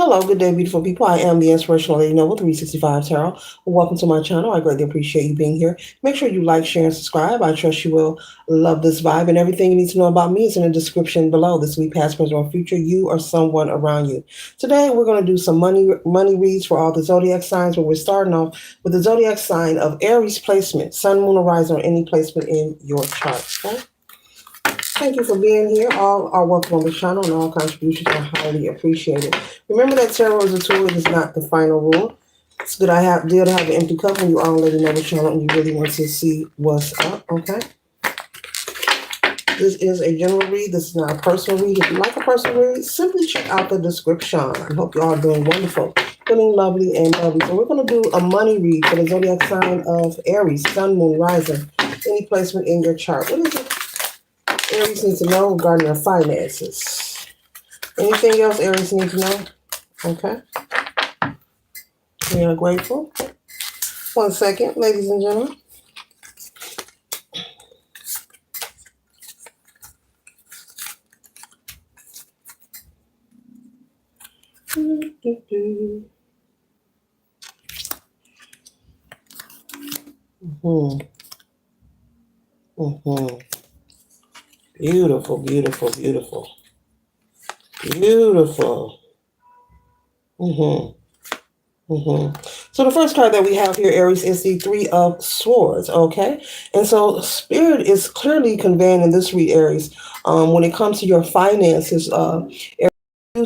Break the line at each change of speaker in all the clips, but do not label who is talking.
Hello, good day, beautiful people. I am the Inspirational Lady Noble 365 Tarot. Welcome to my channel. I greatly appreciate you being here. Make sure you like, share, and subscribe. I trust you will love this vibe, and everything you need to know about me is in the description below. This week, past, present, or future, you or someone around you. Today, we're going to do some money reads for all the zodiac signs, but we're starting off with the zodiac sign of Aries placement, Sun, Moon, or Rise, or any placement in your chart. Okay? Thank you for being here. All are welcome on the channel and all contributions are highly appreciated. Remember that tarot is a tool, it is not the final rule. It's good deal to have an empty cup when you already know the channel and you really want to see what's up, okay? This is a general read. This is not a personal read. If you like a personal read, simply check out the description. I hope you all are doing wonderful, feeling lovely and lovely. So we're going to do a money read for the zodiac sign of Aries, Sun, Moon, Rising, any placement in your chart. What is it Aries needs to know regarding their finances? Anything else Aries needs to know? Okay. We are grateful. 1 second, ladies and gentlemen. Beautiful, beautiful, beautiful. Beautiful. So the first card that we have here, Aries, is the Three of Swords, okay? And so Spirit is clearly conveying in this read, Aries, when it comes to your finances, you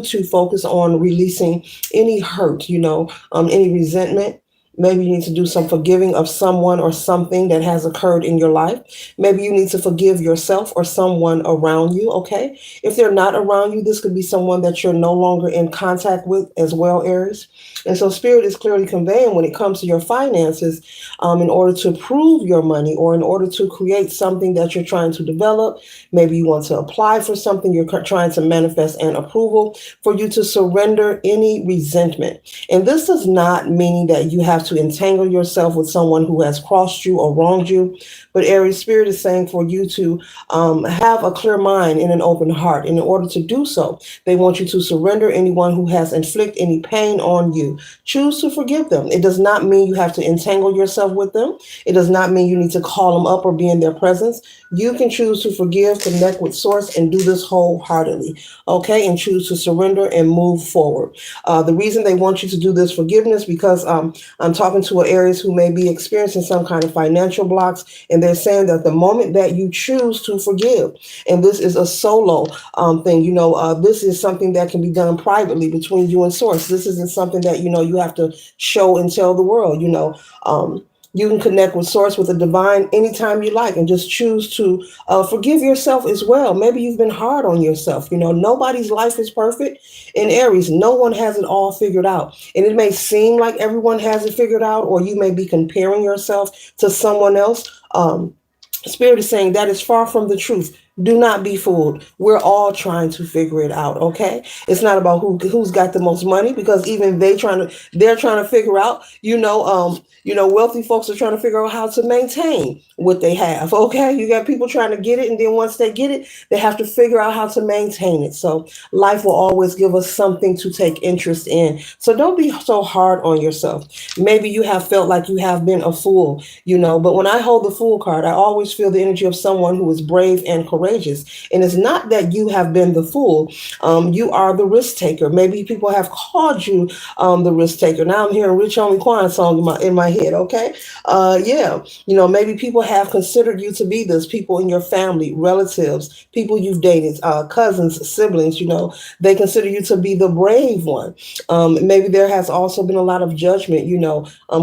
to focus on releasing any hurt, any resentment. Maybe you need to do some forgiving of someone or something that has occurred in your life. Maybe you need to forgive yourself or someone around you, okay? If they're not around you, this could be someone that you're no longer in contact with as well, Aries. And so Spirit is clearly conveying when it comes to your finances, in order to prove your money or in order to create something that you're trying to develop. Maybe you want to apply for something, you're trying to manifest an approval, for you to surrender any resentment. And this does not mean that you have to entangle yourself with someone who has crossed you or wronged you. But Aries, Spirit is saying for you to have a clear mind and an open heart. And in order to do so, they want you to surrender anyone who has inflicted any pain on you. Choose to forgive them. It does not mean you have to entangle yourself with them. It does not mean you need to call them up or be in their presence. You can choose to forgive, connect with Source, and do this wholeheartedly, okay? And choose to surrender and move forward. The reason they want you to do this forgiveness because I'm talking to an Aries who may be experiencing some kind of financial blocks, and they're saying that the moment that you choose to forgive, and this is a solo thing, this is something that can be done privately between you and Source. This isn't something that, you have to show and tell the world, you can connect with Source, with the divine, anytime you like, and just choose to forgive yourself as well. Maybe you've been hard on yourself. Nobody's life is perfect. In Aries, no one has it all figured out. And it may seem like everyone has it figured out, or you may be comparing yourself to someone else. Spirit is saying that is far from the truth. Do not be fooled. We're all trying to figure it out, okay? It's not about who's got the most money, because even they're trying to figure out, wealthy folks are trying to figure out how to maintain what they have, okay? You got people trying to get it, and then once they get it, they have to figure out how to maintain it. So life will always give us something to take interest in. So don't be so hard on yourself. Maybe you have felt like you have been a fool, but when I hold the Fool card, I always feel the energy of someone who is brave and courageous. And it's not that you have been the fool. You are the risk taker. Maybe people have called you the risk taker. Now I'm hearing Rich Homie Quan song in my head, okay? Maybe people have considered you to be this. People in your family, relatives, people you've dated, cousins, siblings, they consider you to be the brave one. Maybe there has also been a lot of judgment,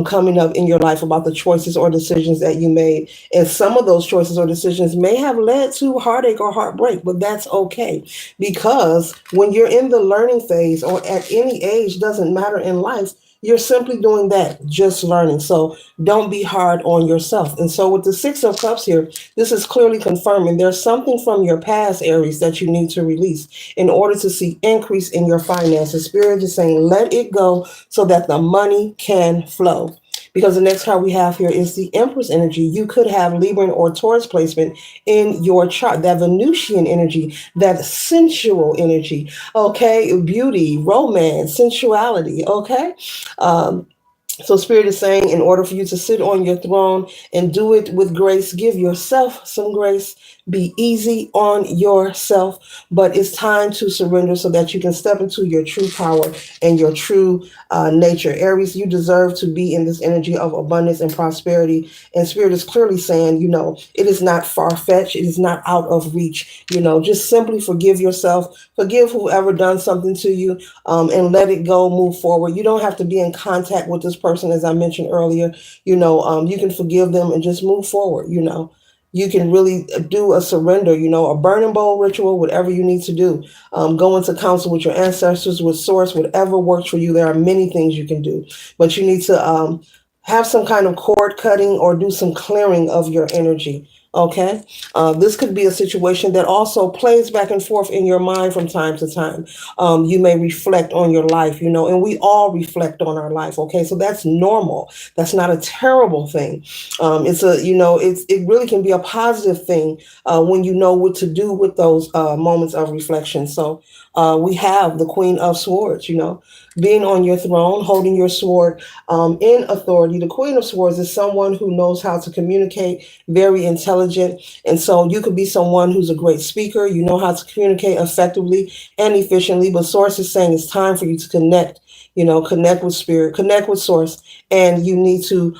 coming up in your life about the choices or decisions that you made. And some of those choices or decisions may have led to heartache or heartbreak, but that's okay. Because when you're in the learning phase, or at any age, doesn't matter in life, you're simply doing that, just learning. So don't be hard on yourself. And so with the Six of Cups here, this is clearly confirming there's something from your past, Aries, that you need to release in order to see increase in your finances. Spirit is saying, let it go so that the money can flow. because the next card we have here is the Empress energy. You could have Libra or Taurus placement in your chart, that Venusian energy, that sensual energy, okay? Beauty, romance, sensuality, okay? Um, so Spirit is saying, in order for you to sit on your throne and do it with grace, give yourself some grace. Be easy on yourself, but it's time to surrender so that you can step into your true power and your true nature. Aries, you deserve to be in this energy of abundance and prosperity. And Spirit is clearly saying, it is not far-fetched. It is not out of reach. Just simply forgive yourself. Forgive whoever done something to you, and let it go, move forward. You don't have to be in contact with this person, as I mentioned earlier. You can forgive them and just move forward. You can really do a surrender, a burning bowl ritual, whatever you need to do. Go into counsel with your ancestors, with source, whatever works for you. There are many things you can do, but you need to have some kind of cord cutting or do some clearing of your energy. Okay. This could be a situation that also plays back and forth in your mind from time to time. You may reflect on your life, and we all reflect on our life. Okay. So that's normal. That's not a terrible thing. It really can be a positive thing when you know what to do with those moments of reflection. So we have the Queen of Swords, being on your throne, holding your sword in authority. The Queen of Swords is someone who knows how to communicate, very intelligent. And so you could be someone who's a great speaker. You know how to communicate effectively and efficiently. But Source is saying it's time for you to connect. Connect with Spirit, connect with Source, and you need to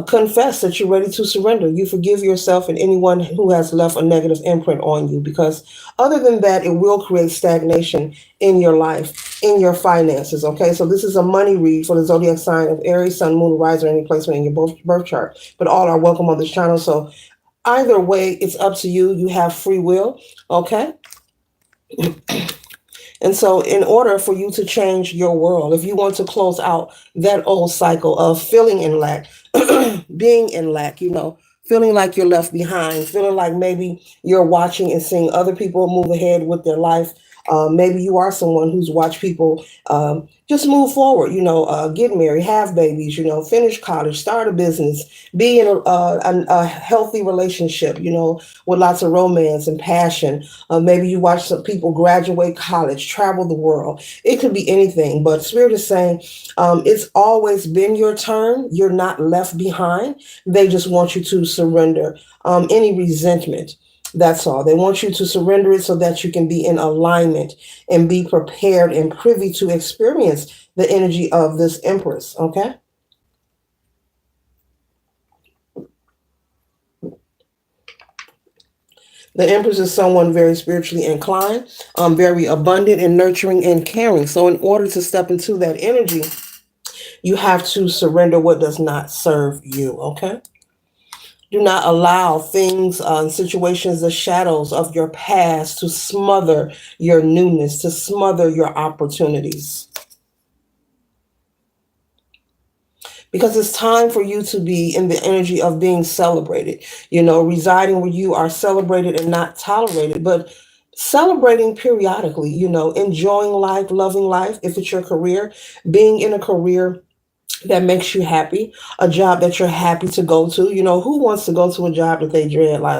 confess that you're ready to surrender. You forgive yourself and anyone who has left a negative imprint on you, because other than that, it will create stagnation in your life, in your finances. Okay, so this is a money read for the zodiac sign of Aries, Sun, Moon, Rise, or any placement in your birth chart. But all are welcome on this channel. So either way, it's up to you. You have free will. Okay. And so, in order for you to change your world, if you want to close out that old cycle of feeling in lack, being in lack, feeling like you're left behind, feeling like maybe you're watching and seeing other people move ahead with their life. Maybe you are someone who's watched people just move forward, get married, have babies, finish college, start a business, be in a healthy relationship, with lots of romance and passion. Maybe you watch some people graduate college, travel the world. It could be anything, but Spirit is saying it's always been your turn. You're not left behind. They just want you to surrender any resentment. That's all. They want you to surrender it so that you can be in alignment and be prepared and privy to experience the energy of this Empress. Okay. The Empress is someone very spiritually inclined, very abundant and nurturing and caring. So in order to step into that energy, you have to surrender what does not serve you. Okay. Do not allow things, situations, the shadows of your past to smother your newness, to smother your opportunities. Because it's time for you to be in the energy of being celebrated, residing where you are celebrated and not tolerated, but celebrating periodically, enjoying life, loving life. If it's your career, being in a career that makes you happy, a job that you're happy to go to. Who wants to go to a job that they dread? Like,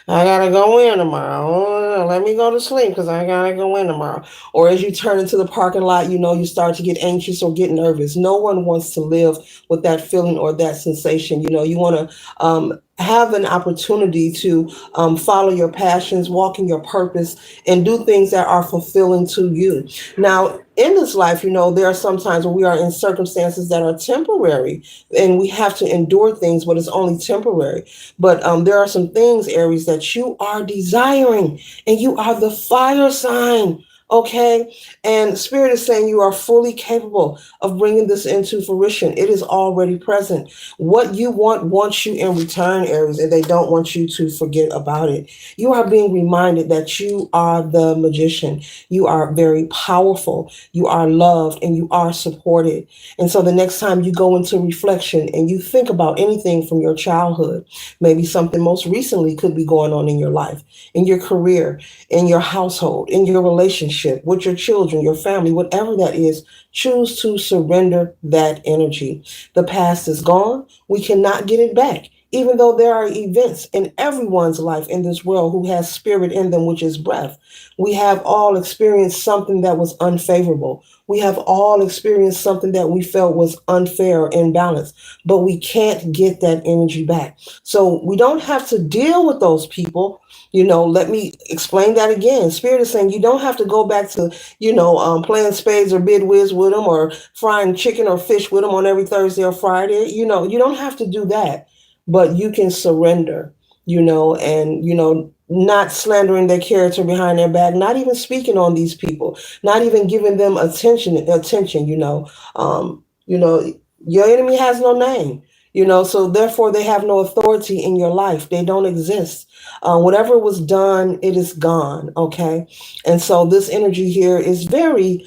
I gotta go in tomorrow. Let me go to sleep because I gotta go in tomorrow. Or as you turn into the parking lot, you start to get anxious or get nervous. No one wants to live with that feeling or that sensation. You want to have an opportunity to follow your passions, walk in your purpose, and do things that are fulfilling to you. Now, in this life, there are some times where we are in circumstances that are temporary and we have to endure things, but it's only temporary. But there are some things, Aries, that you are desiring, and you are the fire sign. Okay. And Spirit is saying you are fully capable of bringing this into fruition. It is already present. What you wants you in return, Aries, and they don't want you to forget about it. You are being reminded that you are the magician. You are very powerful. You are loved and you are supported. And so the next time you go into reflection and you think about anything from your childhood, maybe something most recently could be going on in your life, in your career, in your household, in your relationship, relationship with your children, your family, whatever that is, choose to surrender that energy. The past is gone. We cannot get it back. Even though there are events in everyone's life in this world who has spirit in them, which is breath, we have all experienced something that was unfavorable. We have all experienced something that we felt was unfair or imbalanced, but we can't get that energy back. So we don't have to deal with those people. Let me explain that again. Spirit is saying you don't have to go back to, playing spades or bid whiz with them or frying chicken or fish with them on every Thursday or Friday. You don't have to do that, but you can surrender, and, not slandering their character behind their back, not even speaking on these people, not even giving them attention, your enemy has no name, so therefore they have no authority in your life. They don't exist. Whatever was done, it is gone. Okay. And so this energy here is very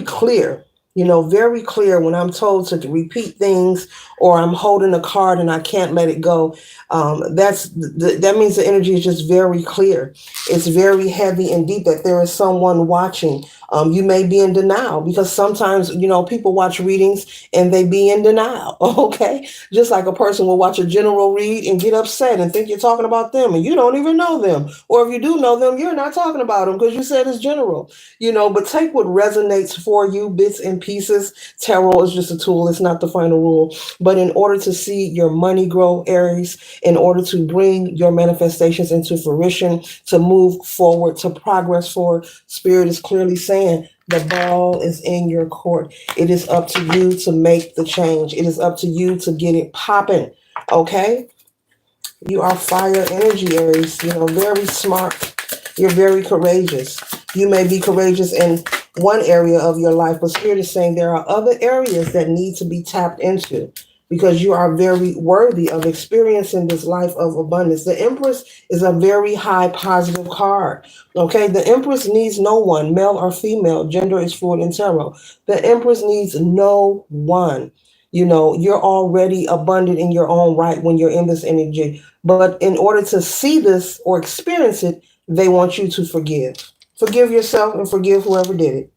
clear, very clear when I'm told to repeat things or I'm holding a card and I can't let it go. That means the energy is just very clear. It's very heavy and deep that there is someone watching. You may be in denial because sometimes, people watch readings and they be in denial. Okay. Just like a person will watch a general read and get upset and think you're talking about them and you don't even know them. Or if you do know them, you're not talking about them because you said it's general, but take what resonates for you, bits and pieces. Tarot is just a tool. It's not the final rule. But in order to see your money grow, Aries, in order to bring your manifestations into fruition, to move forward, to progress forward, Spirit is clearly saying the ball is in your court. It is up to you to make the change. It is up to you to get it popping. Okay? You are fire energy, Aries. Very smart. You're very courageous. You may be courageous in one area of your life, but Spirit is saying there are other areas that need to be tapped into because you are very worthy of experiencing this life of abundance. The Empress is a very high positive card. Okay, the Empress needs no one, male or female. Gender is fluid in tarot. The Empress needs no one. You're already abundant in your own right when you're in this energy. But in order to see this or experience it, they want you to forgive. Forgive yourself and forgive whoever did it.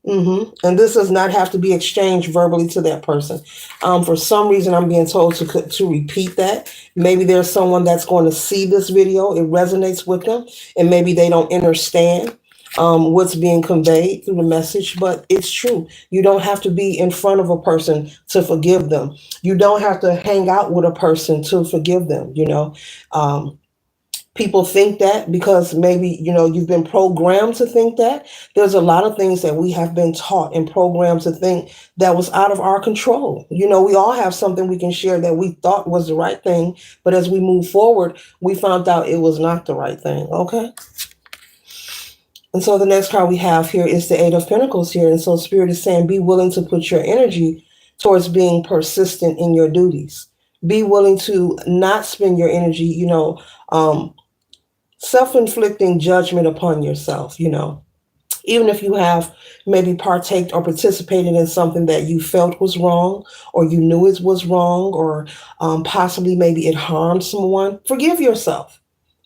And this does not have to be exchanged verbally to that person. For some reason, I'm being told to repeat that. Maybe there's someone that's going to see this video. It resonates with them, and maybe they don't understand what's being conveyed through the message. But it's true. You don't have to be in front of a person to forgive them. You don't have to hang out with a person to forgive them. People think that because maybe you've been programmed to think that. There's a lot of things that we have been taught and programmed to think that was out of our control. We all have something we can share that we thought was the right thing, but as we move forward, we found out it was not the right thing. Okay. And so the next card we have here is the Eight of Pentacles here. And so Spirit is saying, be willing to put your energy towards being persistent in your duties. Be willing to not spend your energy, self-inflicting judgment upon yourself, even if you have maybe partaked or participated in something that you felt was wrong, or you knew it was wrong, or possibly maybe it harmed someone. Forgive yourself.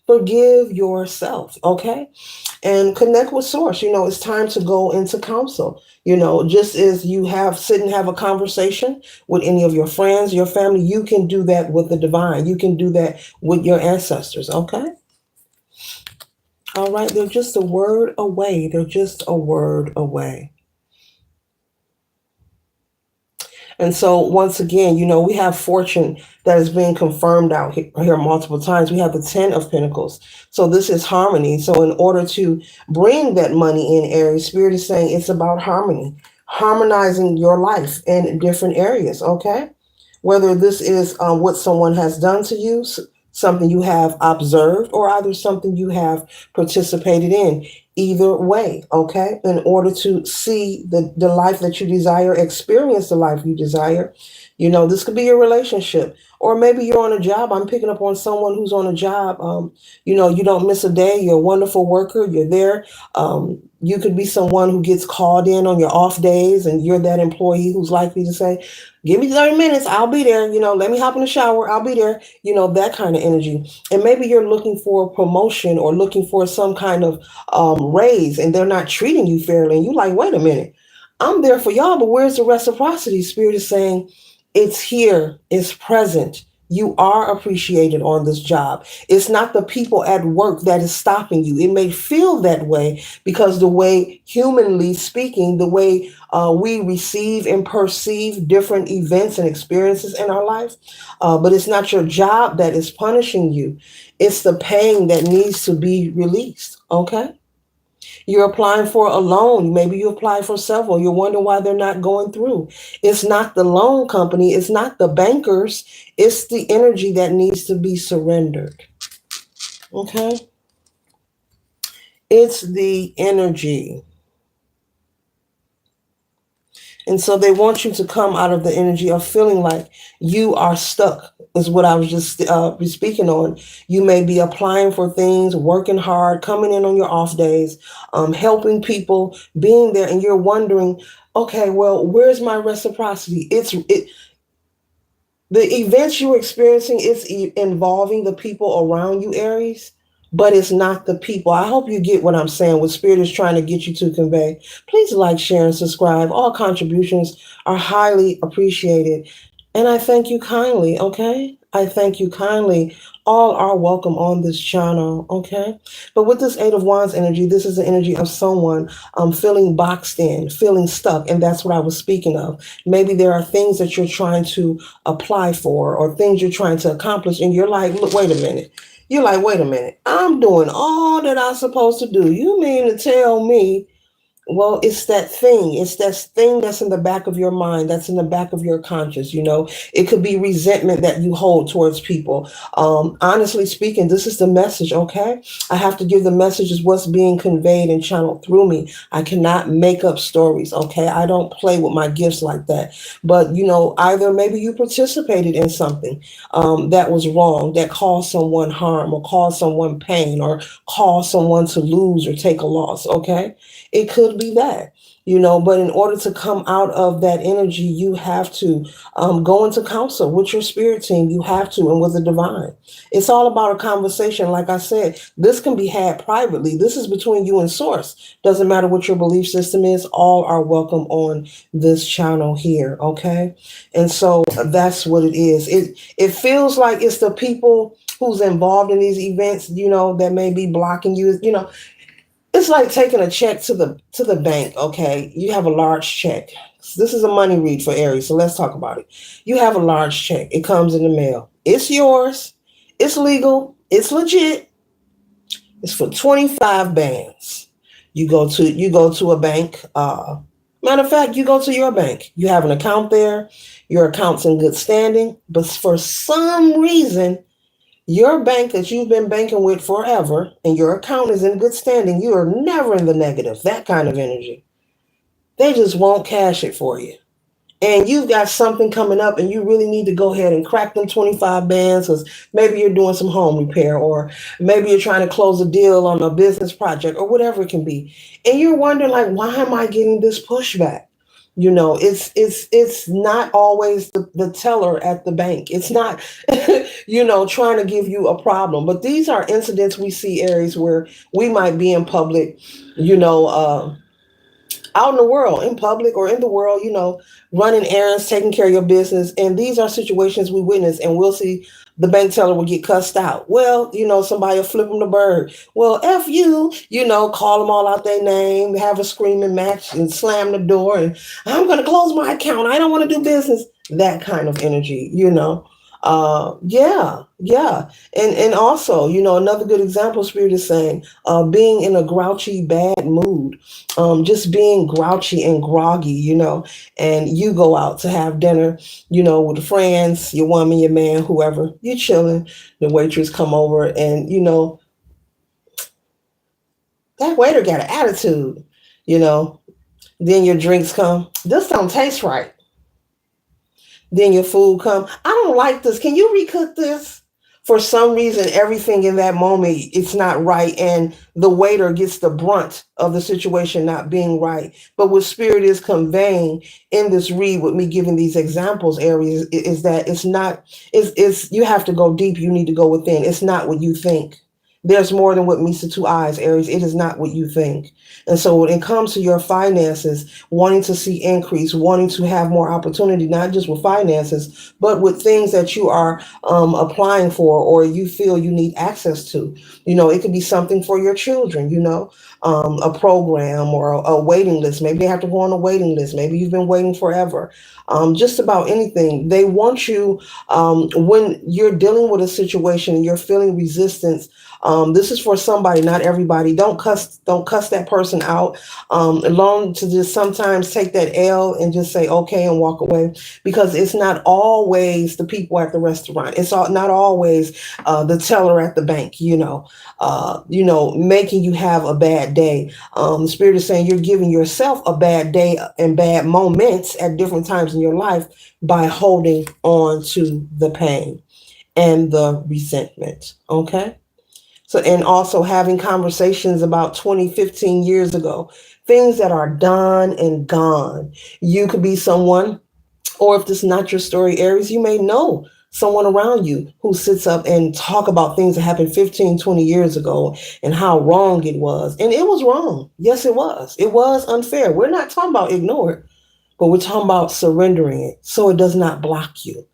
Forgive yourself, okay? And connect with Source. It's time to go into counsel. Just as you sit and have a conversation with any of your friends, your family, you can do that with the divine. You can do that with your ancestors, okay? All right, they're just a word away. They're just a word away. And so once again, we have fortune that is being confirmed out here multiple times. We have the 10 of Pentacles. So this is harmony. So in order to bring that money in, Aries, Spirit is saying it's about harmony, harmonizing your life in different areas, okay? Whether this is what someone has done to you, something you have observed, or either something you have participated in. Either way, okay? In order to see the life that you desire, experience the life you desire, This could be your relationship, or maybe you're on a job. I'm picking up on someone who's on a job. You don't miss a day. You're a wonderful worker. You're there. You could be someone who gets called in on your off days, and you're that employee who's likely to say, "Give me 30 minutes. I'll be there. Let me hop in the shower. I'll be there." That kind of energy. And maybe you're looking for a promotion or looking for some kind of raise, and they're not treating you fairly. And you like, wait a minute. I'm there for y'all, but where's the reciprocity? Spirit is saying, it's here, it's present. You are appreciated on this job. It's not the people at work that is stopping you. It may feel that way because the way, humanly speaking, the way we receive and perceive different events and experiences in our life, but it's not your job that is punishing you. It's the pain that needs to be released. Okay? You're applying for a loan. Maybe you apply for several. You're wondering why they're not going through. It's not the loan company. It's not the bankers. It's the energy that needs to be surrendered. Okay? It's the energy. And so they want you to come out of the energy of feeling like you are stuck, is what I was just speaking on. You may be applying for things, working hard, coming in on your off days, helping people, being there, and you're wondering, okay, well, where's my reciprocity? The events you're experiencing is involving the people around you, Aries, but it's not the people. I hope you get what I'm saying, what Spirit is trying to get you to convey. Please like, share, and subscribe. All contributions are highly appreciated. And I thank you kindly, okay? I thank you kindly. All are welcome on this channel, okay? But with this Eight of Wands energy, this is the energy of someone feeling boxed in, feeling stuck, and that's what I was speaking of. Maybe there are things that you're trying to apply for or things you're trying to accomplish, and you're like, look, wait a minute. You're like, wait a minute. I'm doing all that I'm supposed to do. You mean to tell me well, it's that thing. It's that thing that's in the back of your mind, that's in the back of your conscience. It could be resentment that you hold towards people. Honestly speaking, this is the message, okay? I have to give the message is what's being conveyed and channeled through me. I cannot make up stories, okay? I don't play with my gifts like that. But, either maybe you participated in something that was wrong, that caused someone harm or caused someone pain or caused someone to lose or take a loss, okay? It could be that, but in order to come out of that energy, you have to go into counsel with your spirit team. You have to, and with the divine. It's all about a conversation. Like I said, this can be had privately. This is between you and source. Doesn't matter what your belief system is. All are welcome on this channel here. Okay. And so that's what it is. It feels like it's the people who's involved in these events, that may be blocking you, it's like taking a check to the bank. Okay, you have a large check. This is a money read for Aries, so let's talk about it. You have a large check. It comes in the mail. It's yours. It's legal. It's legit. It's for 25 bands. You go to a bank. Matter of fact, you go to your bank. You have an account there. Your account's in good standing, but for some reason your bank that you've been banking with forever and your account is in good standing, you are never in the negative, that kind of energy. They just won't cash it for you. And you've got something coming up and you really need to go ahead and crack them 25 bands because maybe you're doing some home repair or maybe you're trying to close a deal on a business project or whatever it can be. And you're wondering like, why am I getting this pushback? It's not always the teller at the bank. It's not, trying to give you a problem. But these are incidents we see, Aries, where we might be in public, out in the world, in public or in the world, running errands, taking care of your business. And these are situations we witness and we'll see the bank teller will get cussed out. Well, somebody will flip them the bird. Well, F you, call them all out their name, have a screaming match and slam the door. And I'm going to close my account. I don't want to do business. That kind of energy, yeah. And also, another good example, Spirit is saying, being in a grouchy, bad mood, just being grouchy and groggy, and you go out to have dinner, with friends, your woman, your man, whoever, you're chilling, the waitress come over and, that waiter got an attitude, then your drinks come. This don't taste right. Then your food come. I don't like this. Can you recook this? For some reason, everything in that moment, it's not right. And the waiter gets the brunt of the situation not being right. But what spirit is conveying in this read with me giving these examples, Aries, is that it's not, it's you have to go deep. You need to go within. It's not what you think. There's more than what meets the two eyes, Aries. It is not what you think. And so when it comes to your finances, wanting to see increase, wanting to have more opportunity, not just with finances, but with things that you are applying for or you feel you need access to. It could be something for your children, a program or a waiting list. Maybe they have to go on a waiting list. Maybe you've been waiting forever. Just about anything. They want you, when you're dealing with a situation and you're feeling resistance. This is for somebody, not everybody. Don't cuss that person out. Learn to just sometimes take that L and just say okay and walk away, because it's not always the people at the restaurant. It's not always the teller at the bank. Making you have a bad day. The spirit is saying you're giving yourself a bad day and bad moments at different times in your life by holding on to the pain and the resentment. Okay. So, and also having conversations about 20, 15 years ago, things that are done and gone. You could be someone, or if this is not your story, Aries, you may know someone around you who sits up and talk about things that happened 15, 20 years ago and how wrong it was. And it was wrong. Yes, it was. It was unfair. We're not talking about ignore it, but we're talking about surrendering it so it does not block you.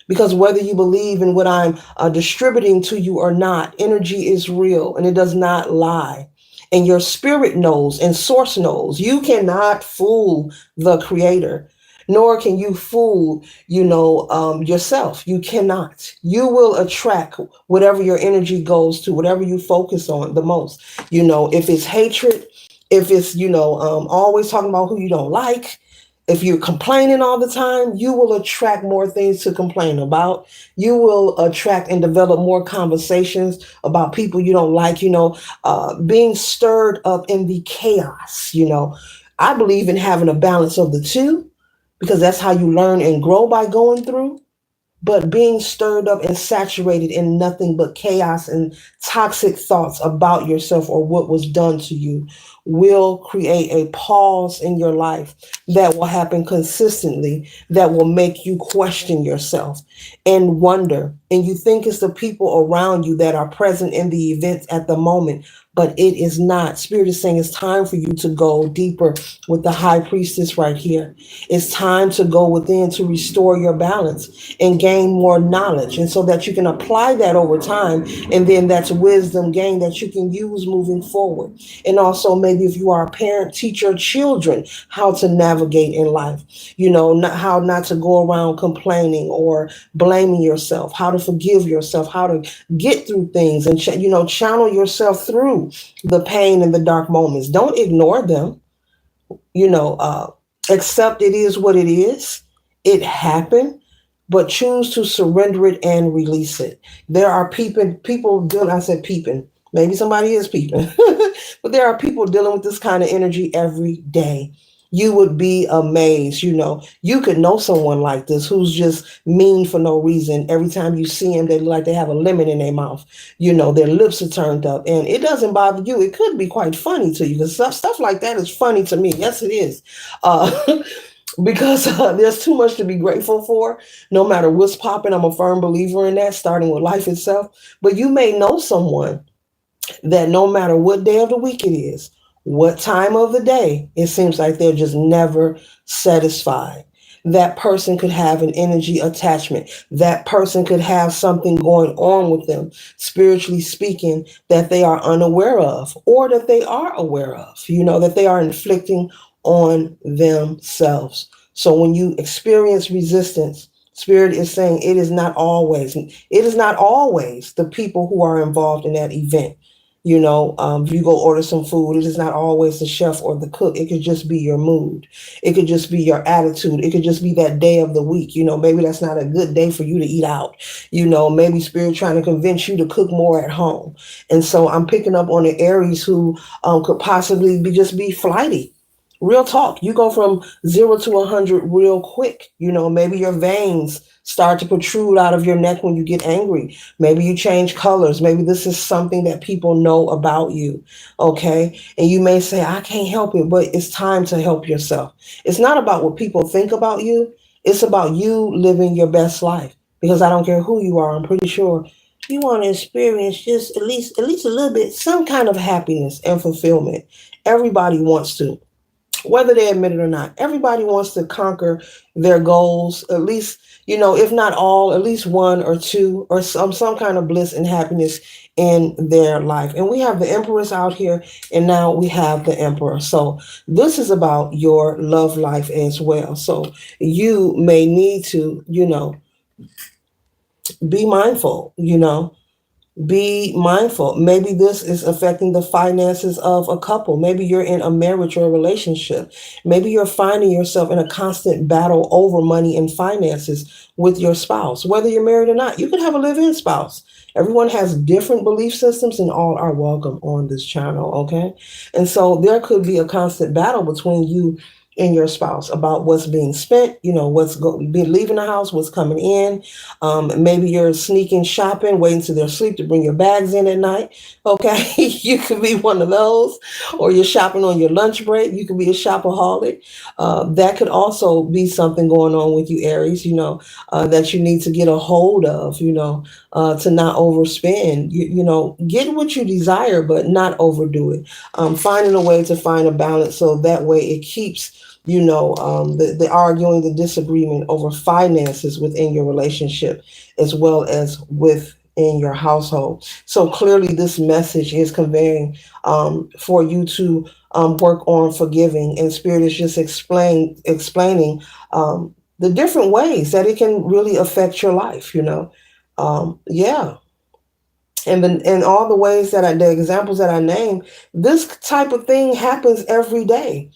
Because whether you believe in what I'm distributing to you or not, energy is real and it does not lie. And your spirit knows and source knows. You cannot fool the creator, nor can you fool, yourself. You cannot. You will attract whatever your energy goes to, whatever you focus on the most. If it's hatred, if it's, always talking about who you don't like, if you're complaining all the time, you will attract more things to complain about. You will attract and develop more conversations about people you don't like, being stirred up in the chaos. I believe in having a balance of the two, because that's how you learn and grow, by going through. But being stirred up and saturated in nothing but chaos and toxic thoughts about yourself or what was done to you will create a pause in your life that will happen consistently, that will make you question yourself and wonder. And you think it's the people around you that are present in the events at the moment, but it is not. Spirit is saying it's time for you to go deeper with the high priestess right here. It's time to go within to restore your balance and gain more knowledge. And so that you can apply that over time. And then that's wisdom gained that you can use moving forward. And also, maybe if you are a parent, teach your children how to navigate in life, how not to go around complaining or blaming yourself, how to forgive yourself, how to get through things and, channel yourself through the pain and the dark moments. Don't ignore them. Accept it is what it is. It happened, but choose to surrender it and release it. There are people doing, I said peeping. Maybe somebody is peeping, but there are people dealing with this kind of energy every day. You would be amazed. You could know someone like this who's just mean for no reason. Every time you see them, they look like they have a lemon in their mouth. Their lips are turned up, and it doesn't bother you. It could be quite funny to you, because stuff like that is funny to me. Yes, it is. Because there's too much to be grateful for, no matter what's popping. I'm a firm believer in that, starting with life itself. But you may know someone that no matter what day of the week it is, what time of the day, it seems like they're just never satisfied. That person could have an energy attachment. That person could have something going on with them, spiritually speaking, that they are unaware of, or that they are aware of, that they are inflicting on themselves. So when you experience resistance, Spirit is saying it is not always the people who are involved in that event. If you go order some food, it is not always the chef or the cook. It could just be your mood. It could just be your attitude. It could just be that day of the week. Maybe that's not a good day for you to eat out. Maybe Spirit trying to convince you to cook more at home. And so I'm picking up on the Aries who could possibly just be flighty, Real talk. You go from 0 to 100 real quick. Maybe your veins start to protrude out of your neck when you get angry. Maybe you change colors. Maybe this is something that people know about you. Okay. And you may say, I can't help it, but it's time to help yourself. It's not about what people think about you, it's about you living your best life. Because I don't care who you are, I'm pretty sure you want to experience just at least a little bit, some kind of happiness and fulfillment. Everybody wants to, whether they admit it or not. Everybody wants to conquer their goals, at least, if not all, at least one or two, or some kind of bliss and happiness in their life. And we have the Empress out here, and now we have the Emperor. So this is about your love life as well. So you may need to, be mindful, be mindful. Maybe this is affecting the finances of a couple. Maybe you're in a marriage or a relationship. Maybe you're finding yourself in a constant battle over money and finances with your spouse, whether you're married or not. You could have a live-in spouse. Everyone has different belief systems, and all are welcome on this channel, okay? And so there could be a constant battle between you and your spouse about what's being spent, be leaving the house, what's coming in. Maybe you're sneaking shopping, waiting till they're asleep to bring your bags in at night. Okay, you could be one of those, or you're shopping on your lunch break. You could be a shopaholic. That could also be something going on with you, Aries. That you need to get a hold of. To not overspend. Get what you desire, but not overdo it. Finding a way to find a balance so that way it keeps the arguing, the disagreement over finances within your relationship as well as within your household. So clearly, this message is conveying for you to work on forgiving, and Spirit is just explaining the different ways that it can really affect your life. Yeah. And all the ways the examples that I named, this type of thing happens every day.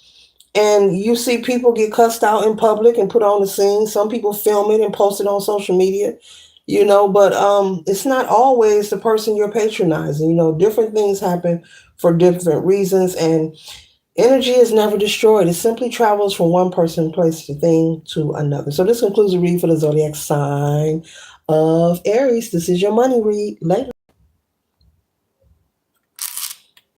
And you see people get cussed out in public and put on the scene. Some people film it and post it on social media, but it's not always the person you're patronizing. Different things happen for different reasons, and energy is never destroyed. It simply travels from one person, place, to thing to another. So this concludes the read for the zodiac sign of Aries. This is your money read. Later.